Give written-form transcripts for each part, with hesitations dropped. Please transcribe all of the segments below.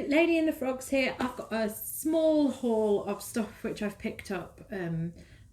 Lady and the Frogs here. I've got a small haul of stuff which I've picked up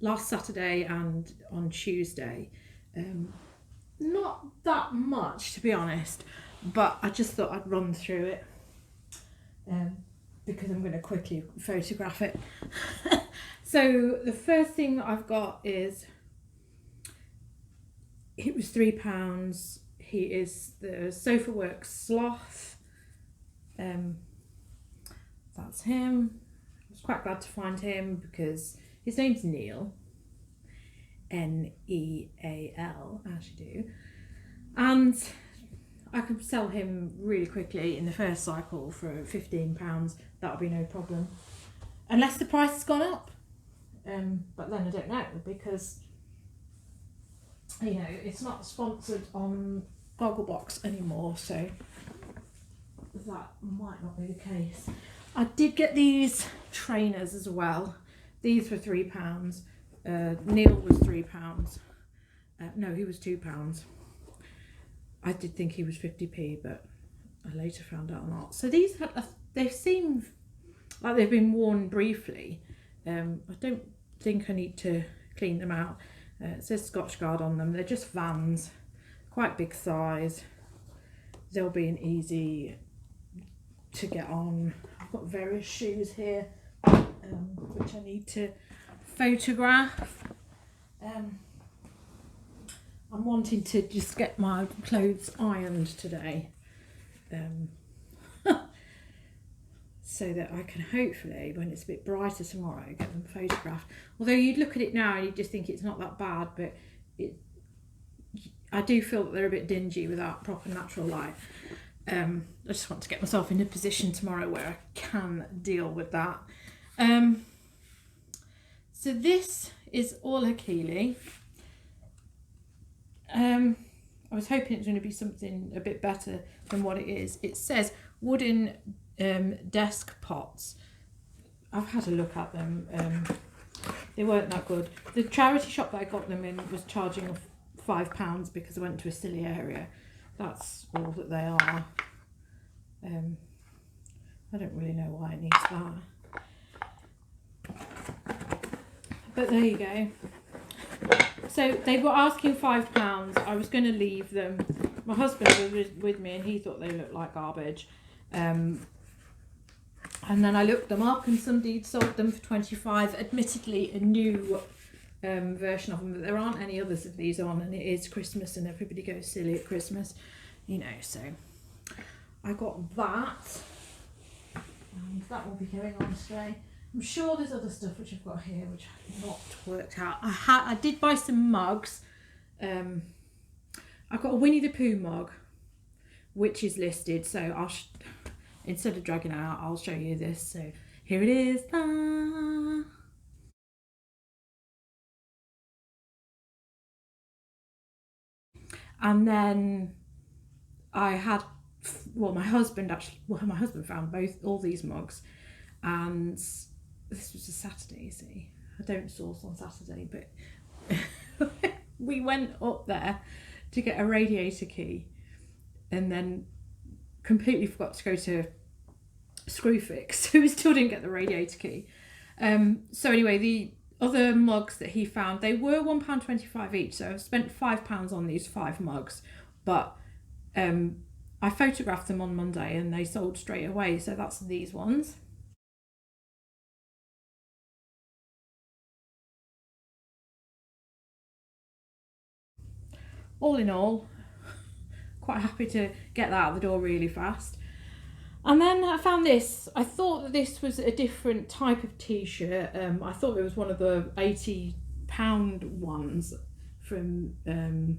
last Saturday and on Tuesday. Not that much, to be honest, but I just thought I'd run through it because I'm going to quickly photograph it. So the first thing I've got is, it was £3. He is the Sofa Works Sloth. That's him. I was quite glad to find him because his name's Neil. Neal, as you do. And I could sell him really quickly in the first cycle for £15. That'll be no problem. Unless the price has gone up. But then I don't know, because you know, it's not sponsored on Gogglebox anymore, so that might not be the case. I did get these trainers as well. These were £3. Neil was £3. No, he was £2. I did think he was 50p, but I later found out not. So these they seem like they've been worn briefly. I don't think I need to clean them out. It says Scotch Guard on them. They're just Vans, quite big size. They'll be an easy to get on. I've got various shoes here which I need to photograph. I'm wanting to just get my clothes ironed today so that I can hopefully, when it's a bit brighter tomorrow, get them photographed. Although you'd look at it now and you just think it's not that bad, but I do feel that they're a bit dingy without proper natural light. I just want to get myself in a position tomorrow where I can deal with that. So this is all Achille. I was hoping it was going to be something a bit better than what it is. It says wooden desk pots. I've had a look at them. They weren't that good. The charity shop that I got them in was charging £5 because I went to a silly area. That's all that they are. I don't really know why it needs that. But there you go. So they were asking £5. I was going to leave them. My husband was with me and he thought they looked like garbage. And then I looked them up and somebody sold them for 25. Admittedly, a new version of them, but there aren't any others of these on, and it is Christmas and everybody goes silly at Christmas, you know, so I got that. And that will be going on today. I'm sure there's other stuff which I've got here which I've not worked out. I did buy some mugs. I've got a Winnie the Pooh mug, which is listed. So I'll instead of dragging it out, I'll show you this. So here it is. Ta-da! And then I had, my husband found all these mugs, and this was a Saturday, you see. I don't source on Saturday, but we went up there to get a radiator key and then completely forgot to go to Screwfix, so we still didn't get the radiator key. So anyway, the other mugs that he found, they were £1.25 each, so I've spent £5 on these 5 mugs, but I photographed them on Monday and they sold straight away, so that's these ones. All in all, quite happy to get that out the door really fast. And then I found this. I thought that this was a different type of t-shirt. I thought it was one of the £80 ones from the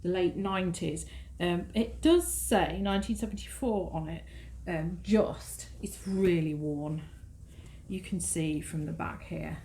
late 90s. It does say 1974 on it. It's really worn. You can see from the back here.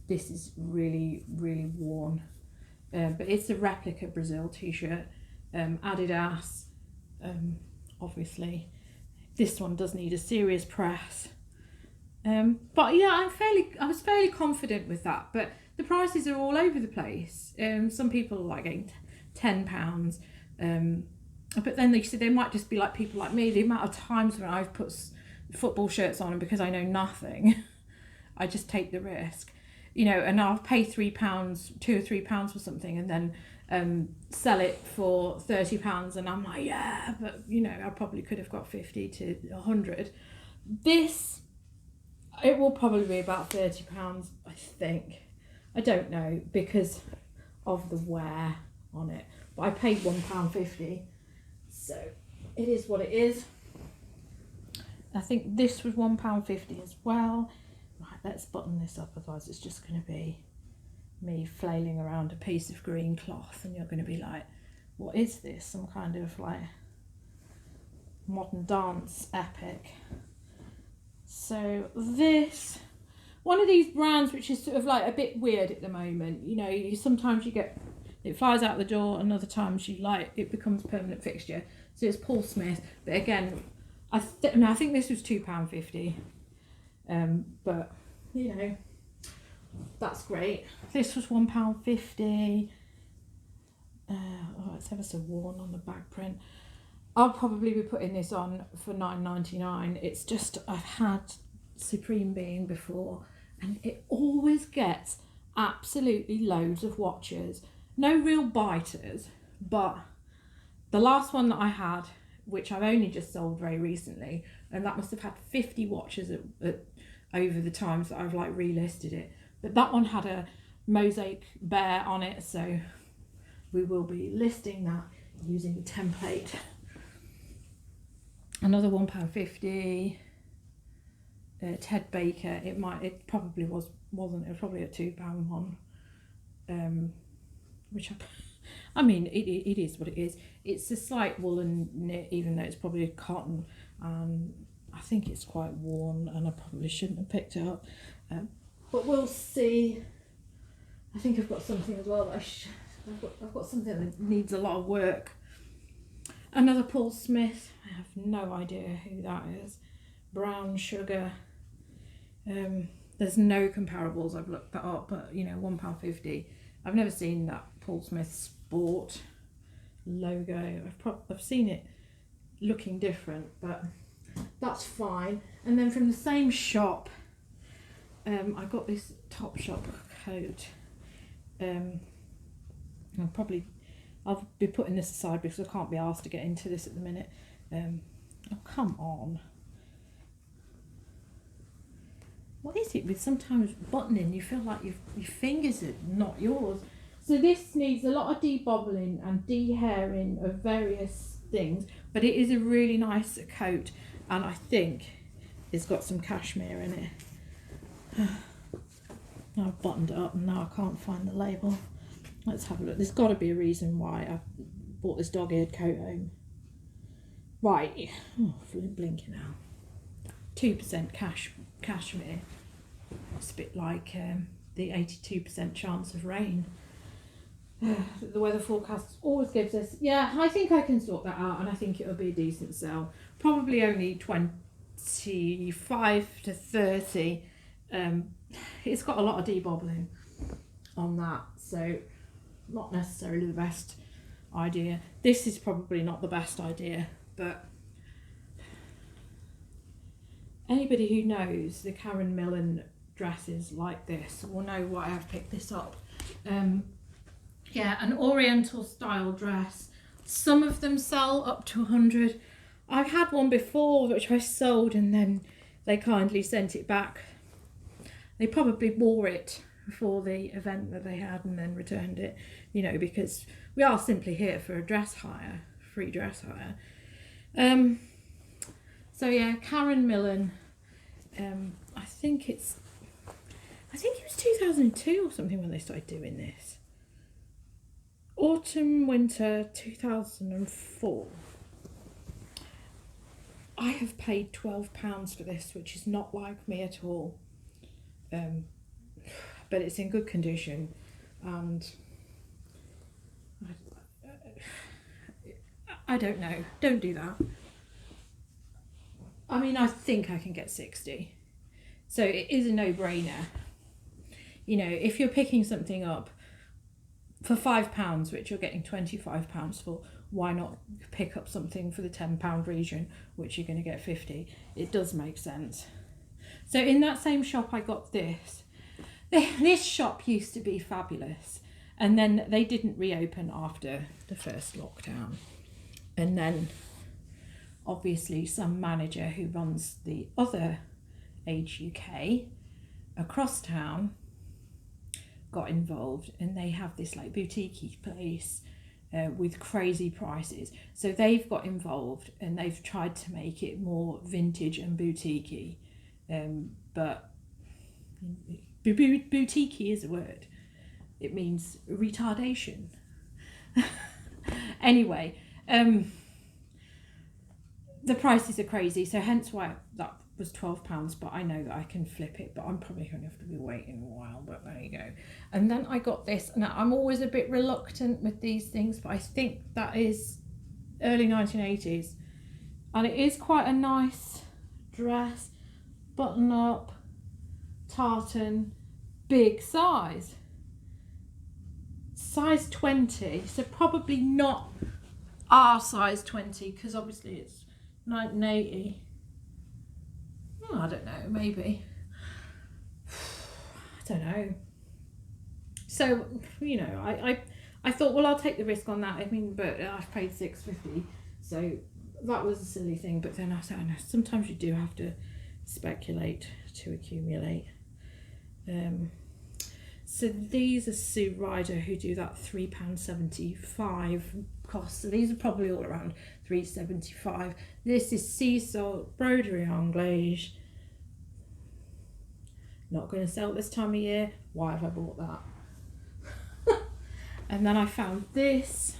This is really, really worn. But it's a replica Brazil t-shirt. Adidas, obviously. This one does need a serious press. But yeah, I was fairly confident with that. But the prices are all over the place. Some people are like getting £10. But then they might just be like people like me. The amount of times when I've put football shirts on, and because I know nothing, I just take the risk, you know, and I'll pay £3, £2 or £3 for something, and then sell it for £30, and I'm like, yeah, but you know, I probably could have got 50 to 100. This, it will probably be about £30, I think. I don't know because of the wear on it, but I paid £1.50, so it is what it is. I think this was £1.50 as well. Right, let's button this up, otherwise it's just going to be me flailing around a piece of green cloth, and you're going to be like, what is this? Some kind of like modern dance epic. So this, one of these brands which is sort of like a bit weird at the moment, you know, sometimes you get, it flies out the door, and other times you like, it becomes a permanent fixture. So it's Paul Smith, but again, I think this was £2.50, but you know, that's great. This was £1.50. Oh, it's ever so worn on the back print. I'll probably be putting this on for $9.99. It's just, I've had Supreme Being before, and it always gets absolutely loads of watchers. No real biters, but the last one that I had, which I've only just sold very recently, and that must have had 50 watchers over the times that I've like relisted it. But that one had a mosaic bear on it, so we will be listing that using the template. Another £1.50. Ted Baker. It probably wasn't. It was probably a £2 one. Which I mean, it is what it is. It's a slight woolen knit, even though it's probably cotton. I think it's quite worn, and I probably shouldn't have picked it up. But we'll see. I think I've got something as well that I've got something that needs a lot of work. Another Paul Smith. I have no idea who that is. Brown Sugar. There's no comparables. I've looked that up, but you know, £1.50. I've never seen that Paul Smith Sport logo. I've seen it looking different, but that's fine. And then from the same shop, I got this Topshop coat. I'll be putting this aside because I can't be asked to get into this at the minute. Oh, come on. What is it with sometimes buttoning? You feel like your fingers are not yours. So this needs a lot of debobbling and de-hairing of various things, but it is a really nice coat, and I think it's got some cashmere in it. Now I've buttoned it up and now I can't find the label. Let's have a look. There's got to be a reason why I bought this dog-eared coat home. Right. Oh, blinking now. 2% cashmere. It's a bit like the 82% chance of rain. The weather forecast always gives us. Yeah, I think I can sort that out, and I think it'll be a decent sell. Probably only 25 to 30. It's got a lot of debobbling on that, so not necessarily the best idea. This is probably not the best idea, but anybody who knows the Karen Millen dresses like this will know why I've picked this up. Yeah, an Oriental style dress. Some of them sell up to 100. I've had one before which I sold, and then they kindly sent it back. They probably wore it for the event that they had and then returned it, you know, because we are simply here for a dress hire, free dress hire. So yeah, Karen Millen. I think it was 2002 or something when they started doing this. Autumn, winter 2004. I have paid £12 for this, which is not like me at all. But it's in good condition, and I don't know. Don't do that. I mean, I think I can get 60. So it is a no-brainer. You know, if you're picking something up for £5, which you're getting £25 for, why not pick up something for the £10 region, which you're going to get 50? It does make sense. So in that same shop I got this. This shop used to be fabulous, and then they didn't reopen after the first lockdown. And then obviously some manager who runs the other Age UK across town got involved, and they have this like boutique place with crazy prices. So they've got involved and they've tried to make it more vintage and boutique-y. But boutique-y is a word. It means retardation. Anyway, the prices are crazy, so hence why that was £12, but I know that I can flip it, but I'm probably going to have to be waiting a while, but there you go. And then I got this. Now, I'm always a bit reluctant with these things, but I think that is early 1980s, and it is quite a nice dress, button up, tartan, big size 20, so probably not our size 20, because obviously it's 1980. Oh, I don't know, maybe. I don't know. So, you know, I thought, well, I'll take the risk on that. I mean, but I've paid $6.50, so that was a silly thing. But then I said, no, sometimes you do have to speculate to accumulate. So these are Sue Ryder, who do that £3.75 cost. So these are probably all around £3.75. This is sea salt broderie anglaise. Not going to sell this time of year. Why have I bought that? And then I found this.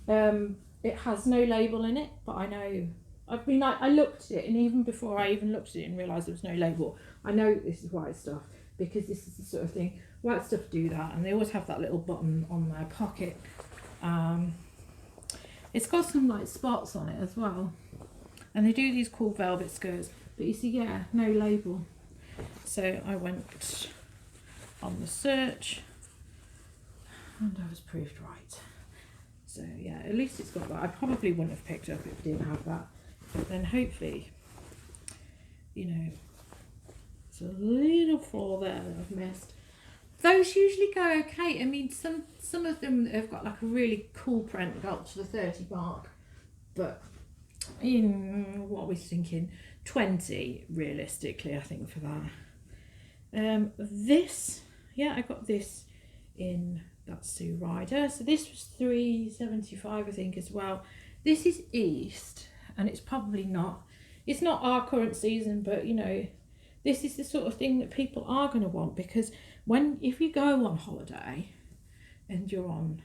It has no label in it, but I know. I mean, I looked at it, and even before I even looked at it and realised there was no label, I know this is white stuff, because this is the sort of thing, white stuff do that, and they always have that little button on their pocket. It's got some like spots on it as well, and they do these cool velvet skirts, but you see, yeah, no label. So I went on the search and I was proved right. So yeah, at least it's got that. I probably wouldn't have picked it up if it didn't have that, but then hopefully, you know, there's a little flaw there that I've missed. Those usually go okay. I mean, some of them have got like a really cool print, got to the 30 mark, but what are we thinking? 20 realistically, I think, for that. This, yeah, I got this in that Sue Ryder. So this was £3.75, I think, as well. This is East, and it's probably not. It's not our current season, but you know, this is the sort of thing that people are going to want, because if you go on holiday and you're on,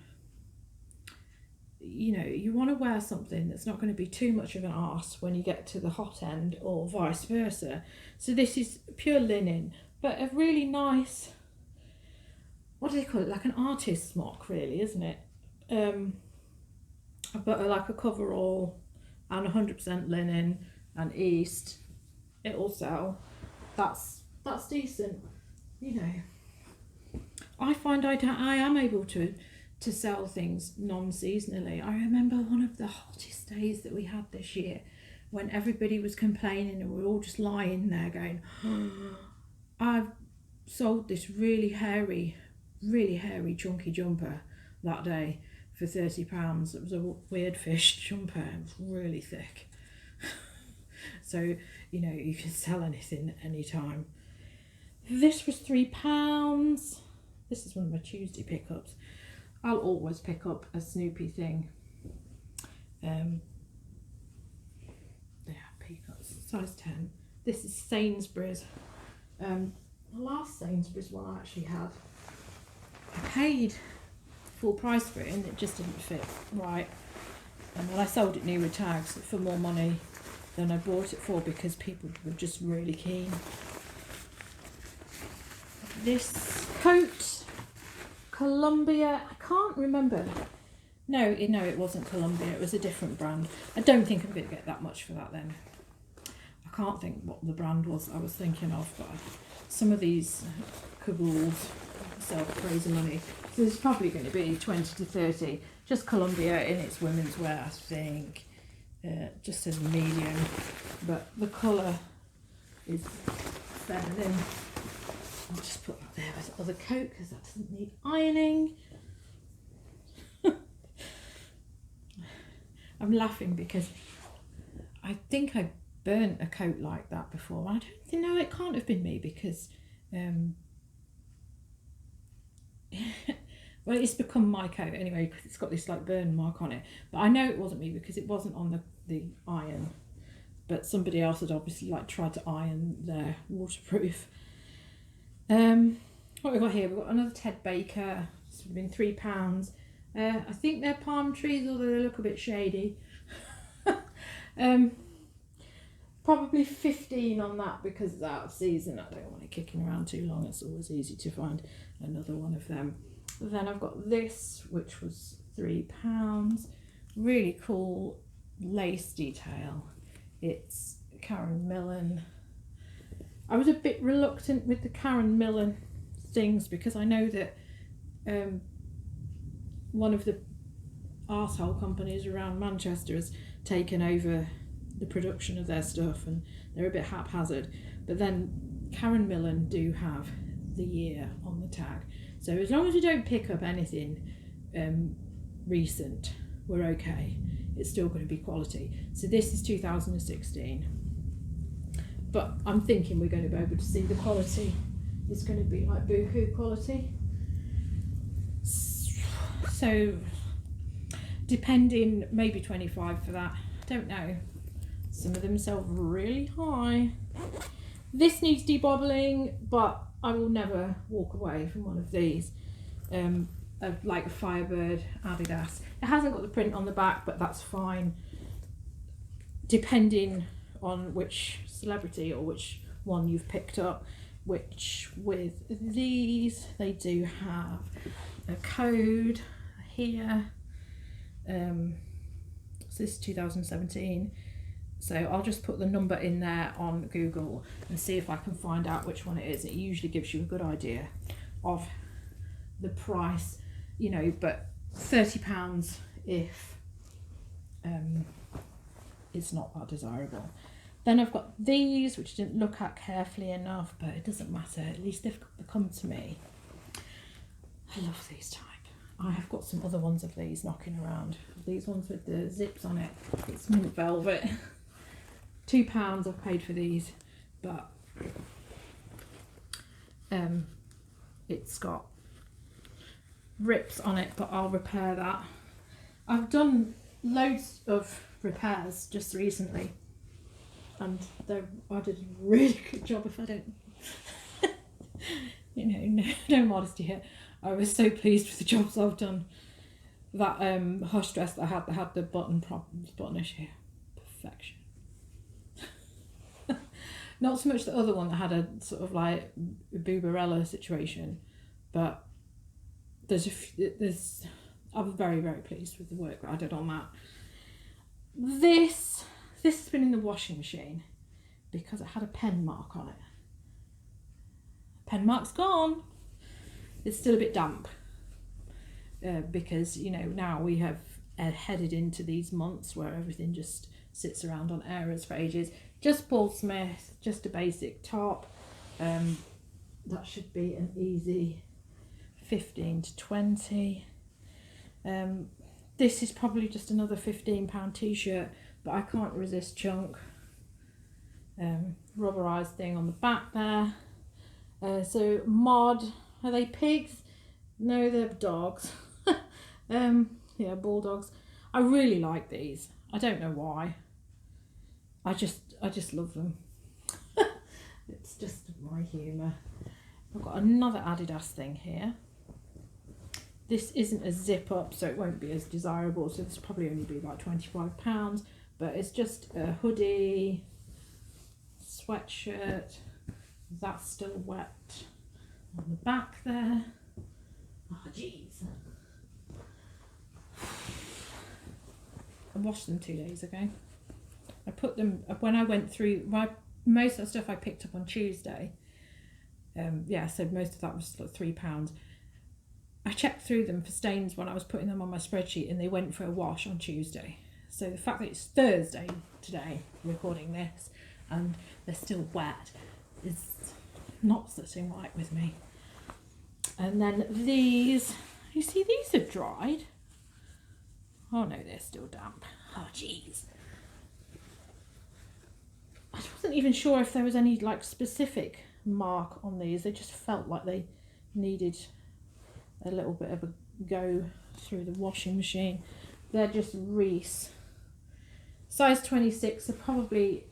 you know, you want to wear something that's not going to be too much of an arse when you get to the hot end, or vice versa. So this is pure linen, but a really nice, what do they call it, like an artist smock really, isn't it? But like a coverall, and 100% linen, and East, it'll sell. That's decent, you know. I find I am able to sell things non-seasonally. I remember one of the hottest days that we had this year, when everybody was complaining and we were all just lying there going, I've sold this really hairy chunky jumper that day for £30. It was a weird fish jumper. It was really thick. So, you know, you can sell anything anytime. This was £3. This is one of my Tuesday pickups. I'll always pick up a Snoopy thing. Yeah, peanuts, size 10. This is Sainsbury's. The last Sainsbury's one I actually had, I paid full price for it and it just didn't fit right. And then I sold it new with tags for more money than I bought it for, because people were just really keen. This coat, Columbia, I can't remember. No, it wasn't Columbia, it was a different brand. I don't think I'm going to get that much for that then. I can't think what the brand was I was thinking of, but some of these cabals sell for crazy money. So it's probably going to be 20 to 30. Just Columbia in its women's wear, I think. Just as medium, but the colour is feminine. I'll just put that there with the other coat because that doesn't need ironing. I'm laughing because I think I burnt a coat like that before. I don't think, no, it can't have been me because well, it's become my coat anyway because it's got this like burn mark on it. But I know it wasn't me because it wasn't on the iron. But somebody else had obviously like tried to iron their waterproof. What have we got here? We've got another Ted Baker. It's been £3. I think they're palm trees, although they look a bit shady. Probably 15 on that because it's out of season. I don't want it kicking around too long. It's always easy to find another one of them. Then I've got this, which was £3. Really cool lace detail. It's Karen Millen. I was a bit reluctant with the Karen Millen things because I know that one of the arsehole companies around Manchester has taken over the production of their stuff and they're a bit haphazard. But then Karen Millen do have the year on the tag. So as long as you don't pick up anything recent, we're okay. It's still going to be quality. So this is 2016. But I'm thinking we're going to be able to see the quality. It's going to be like Boohoo quality. So depending, maybe 25 for that. Don't know. Some of them sell really high. This needs debobbling, but I will never walk away from one of these. Like a Firebird Adidas. It hasn't got the print on the back, but that's fine. Depending on which celebrity or which one you've picked up. Which with these, they do have a code here. So this is 2017. So I'll just put the number in there on Google and see if I can find out which one it is. It usually gives you a good idea of the price, you know, but £30 if it's not that desirable. Then I've got these, which I didn't look at carefully enough, but it doesn't matter. At least they've come to me. I love these type. I have got some other ones of these knocking around. These ones with the zips on it. It's mint velvet. £2 I've paid for these, but it's got rips on it, but I'll repair that. I've done loads of repairs just recently. And I did a really good job. If I don't, you know, no modesty here. I was so pleased with the jobs I've done. That hush dress that I had the button problems, button issue, perfection. Not so much the other one that had a sort of like Boobarella situation, but I'm very, very pleased with the work that I did on that. This has been in the washing machine because it had a pen mark on it. Pen mark's gone. It's still a bit damp because, you know, now we have headed into these months where everything just sits around on errors for ages. Just Paul Smith, just a basic top. That should be an easy 15 to 20. This is probably just another £15 t-shirt, but I can't resist chunk. Rubberized thing on the back there. So Mod, are they pigs? No, they're dogs. Yeah, bulldogs. I really like these. I don't know why. I just love them. It's just my humour. I've got another Adidas thing here. This isn't a zip up, so it won't be as desirable. So this will probably only be like £25. But it's just a hoodie, sweatshirt. That's still wet on the back there. Oh, jeez. I washed them 2 days ago. I put them, when I went through, most of the stuff I picked up on Tuesday. Yeah, so most of that was like £3. I checked through them for stains when I was putting them on my spreadsheet, and they went for a wash on Tuesday. So the fact that it's Thursday today, recording this, and they're still wet is not sitting right with me. And then these, you see these have dried. Oh no, they're still damp. Oh jeez. I wasn't even sure if there was any like specific mark on these. They just felt like they needed a little bit of a go through the washing machine. They're just Reese. Size 26 are probably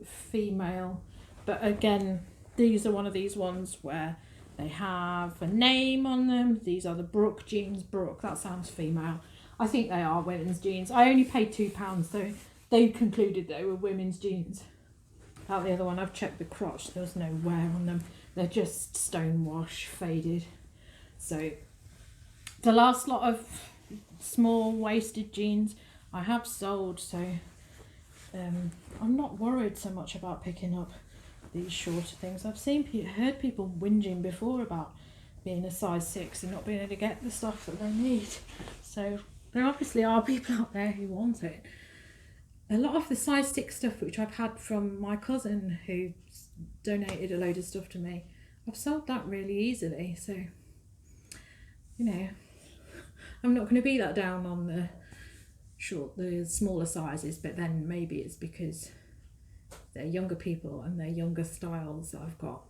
female, but again, these are one of these ones where they have a name on them. These are the Brook Jeans. Brook, that sounds female. I think they are women's jeans. I only paid £2, so they concluded they were women's jeans. Out the other one, I've checked the crotch. There was no wear on them. They're just stonewash, faded. So the last lot of small waisted jeans I have sold. So I'm not worried so much about picking up these shorter things. I've heard people whinging before about being a size 6 and not being able to get the stuff that they need. So there obviously are people out there who want it. A lot of the size 6 stuff which I've had from my cousin who donated a load of stuff to me, I've sold that really easily. So, you know, I'm not going to be that down on the smaller sizes, but then maybe it's because they're younger people and they're younger styles that I've got.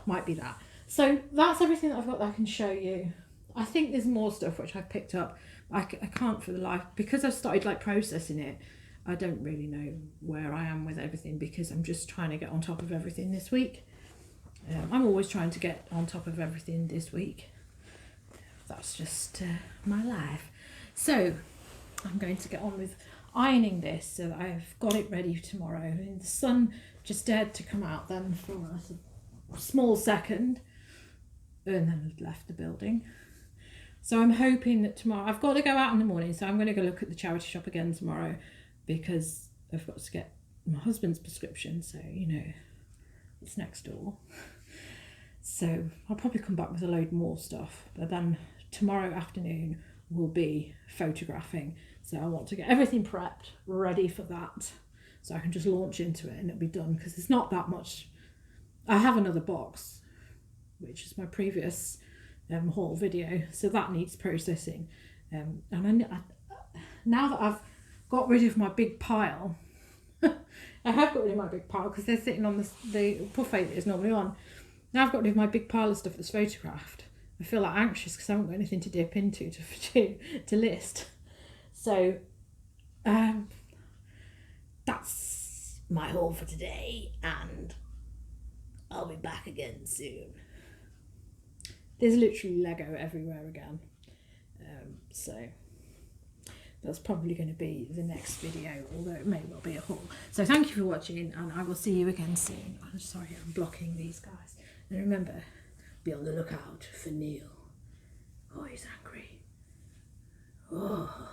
Might be that. So that's everything that I've got that I can show you. I think there's more stuff which I've picked up. I can't for the life, because I've started like processing it. I don't really know where I am with everything because I'm just trying to get on top of everything this week. I'm always trying to get on top of everything this week. That's just my life. So I'm going to get on with ironing this so that I've got it ready tomorrow. And the sun just dared to come out then for a small second and then left the building. So I'm hoping that tomorrow, I've got to go out in the morning, so I'm going to go look at the charity shop again tomorrow because I've got to get my husband's prescription, so you know, it's next door. So I'll probably come back with a load more stuff, but then tomorrow afternoon will be photographing. So I want to get everything prepped, ready for that, so I can just launch into it and it'll be done, because it's not that much. I have another box, which is my previous haul video, so that needs processing. And now that I've got rid of my big pile, I have got rid of my big pile because they're sitting on the buffet that is normally on. Now I've got rid of my big pile of stuff that's photographed. I feel like anxious because I haven't got anything to dip into to list. So that's my haul for today, and I'll be back again soon. There's literally Lego everywhere again. So that's probably going to be the next video, although it may well be a haul. So thank you for watching, and I will see you again soon. I'm sorry I'm blocking these guys. And remember, be on the lookout for Neil. Oh, he's angry. Oh.